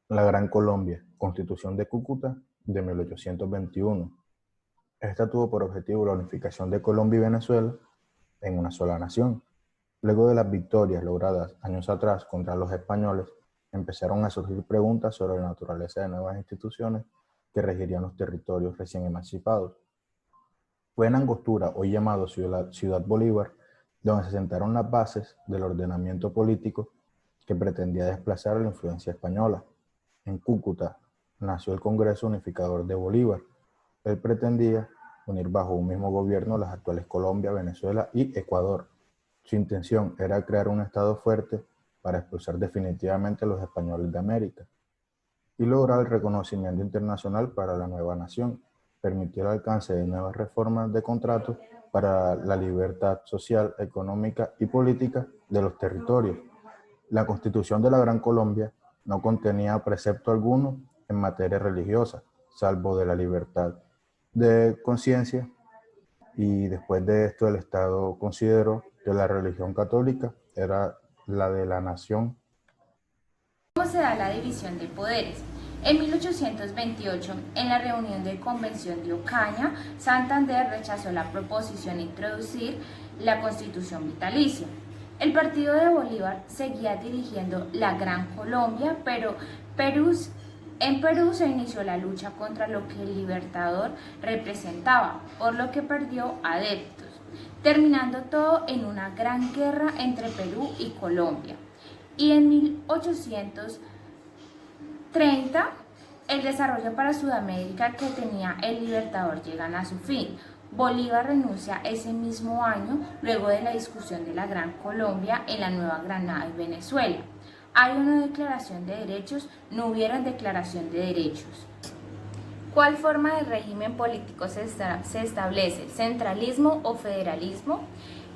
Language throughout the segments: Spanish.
La Gran Colombia, Constitución de Cúcuta de 1821. Esta tuvo por objetivo la unificación de Colombia y Venezuela en una sola nación. Luego de las victorias logradas años atrás contra los españoles, empezaron a surgir preguntas sobre la naturaleza de nuevas instituciones que regirían los territorios recién emancipados. Fue en Angostura, hoy llamado Ciudad Bolívar, donde se sentaron las bases del ordenamiento político que pretendía desplazar la influencia española. En Cúcuta nació el Congreso Unificador de Bolívar. Él pretendía unir bajo un mismo gobierno las actuales Colombia, Venezuela y Ecuador. Su intención era crear un Estado fuerte para expulsar definitivamente a los españoles de América y lograr el reconocimiento internacional para la nueva nación, permitir el alcance de nuevas reformas de contratos para la libertad social, económica y política de los territorios. La Constitución de la Gran Colombia no contenía precepto alguno en materia religiosa, salvo de la libertad de conciencia, y después de esto el Estado consideró que la religión católica era la de la nación. ¿Cómo se da la división de poderes? En 1828, en la reunión de Convención de Ocaña, Santander rechazó la proposición de introducir la Constitución vitalicia. El partido de Bolívar seguía dirigiendo la Gran Colombia, pero en Perú se inició la lucha contra lo que el Libertador representaba, por lo que perdió adeptos, terminando todo en una gran guerra entre Perú y Colombia. Y en 1830, el desarrollo para Sudamérica que tenía el Libertador llegan a su fin. Bolívar renuncia ese mismo año, luego de la discusión de la Gran Colombia en la Nueva Granada y Venezuela. Hay una declaración de derechos, no hubieron declaración de derechos. ¿Cuál forma de régimen político se establece? ¿Centralismo o federalismo?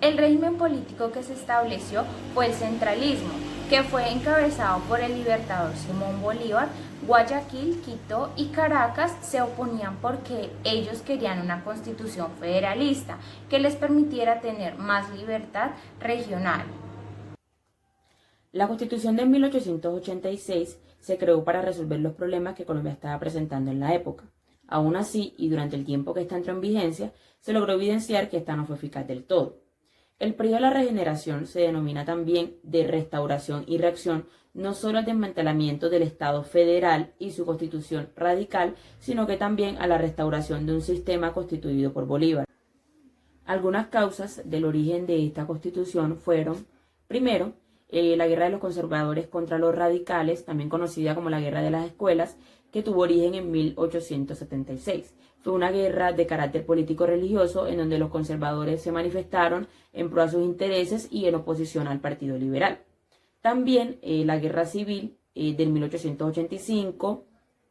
El régimen político que se estableció fue el centralismo, que fue encabezado por el libertador Simón Bolívar. Guayaquil, Quito y Caracas se oponían porque ellos querían una constitución federalista que les permitiera tener más libertad regional. La Constitución de 1886 se creó para resolver los problemas que Colombia estaba presentando en la época. Aún así, y durante el tiempo que esta entró en vigencia, se logró evidenciar que esta no fue eficaz del todo. El periodo de la regeneración se denomina también de restauración y reacción, no solo al desmantelamiento del Estado federal y su constitución radical, sino que también a la restauración de un sistema constituido por Bolívar. Algunas causas del origen de esta constitución fueron, primero, la guerra de los conservadores contra los radicales, también conocida como la Guerra de las Escuelas, que tuvo origen en 1876. Fue una guerra de carácter político-religioso en donde los conservadores se manifestaron en pro a sus intereses y en oposición al Partido Liberal. También la guerra civil del 1885,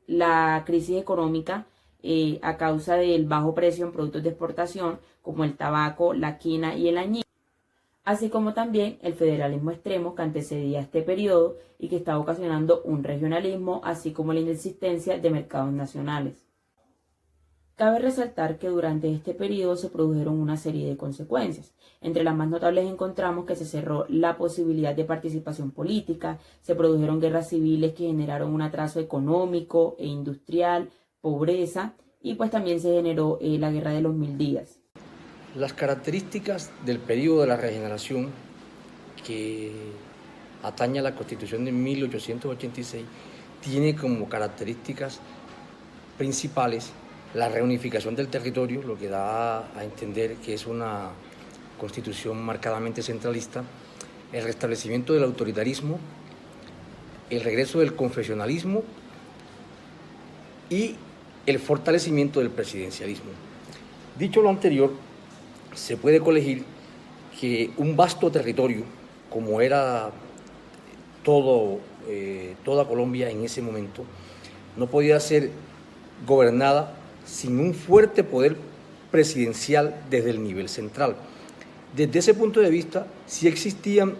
la crisis económica a causa del bajo precio en productos de exportación como el tabaco, la quina y el añil, así como también el federalismo extremo que antecedía este periodo y que estaba ocasionando un regionalismo, así como la inexistencia de mercados nacionales. Cabe resaltar que durante este periodo se produjeron una serie de consecuencias. Entre las más notables encontramos que se cerró la posibilidad de participación política, se produjeron guerras civiles que generaron un atraso económico e industrial, pobreza, y pues también se generó la Guerra de los 1000 días. Las características del periodo de la regeneración que atañe a la Constitución de 1886 tiene como características principales la reunificación del territorio, lo que da a entender que es una constitución marcadamente centralista, el restablecimiento del autoritarismo, el regreso del confesionalismo y el fortalecimiento del presidencialismo. Dicho lo anterior, se puede colegir que un vasto territorio, como era toda Colombia en ese momento, no podía ser gobernada sin un fuerte poder presidencial desde el nivel central. Desde ese punto de vista, sí existían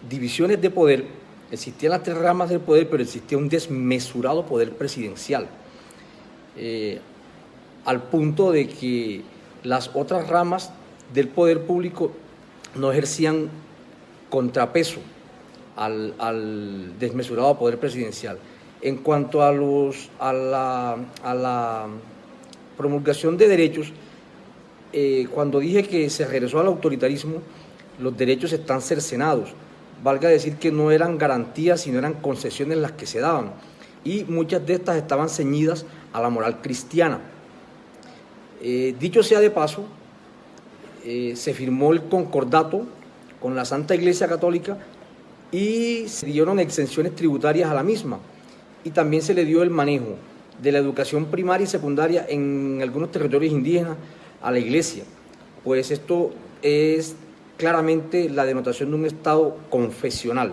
divisiones de poder, existían las tres ramas del poder, pero existía un desmesurado poder presidencial, al punto de que las otras ramas del poder público no ejercían contrapeso al desmesurado poder presidencial. En cuanto a la promulgación de derechos, cuando dije que se regresó al autoritarismo, los derechos están cercenados. Valga decir que no eran garantías, sino eran concesiones las que se daban. Y muchas de estas estaban ceñidas a la moral cristiana. Dicho sea de paso, se firmó el concordato con la Santa Iglesia Católica y se dieron exenciones tributarias a la misma. Y también se le dio el manejo de la educación primaria y secundaria en algunos territorios indígenas a la Iglesia. Pues esto es claramente la denotación de un Estado confesional.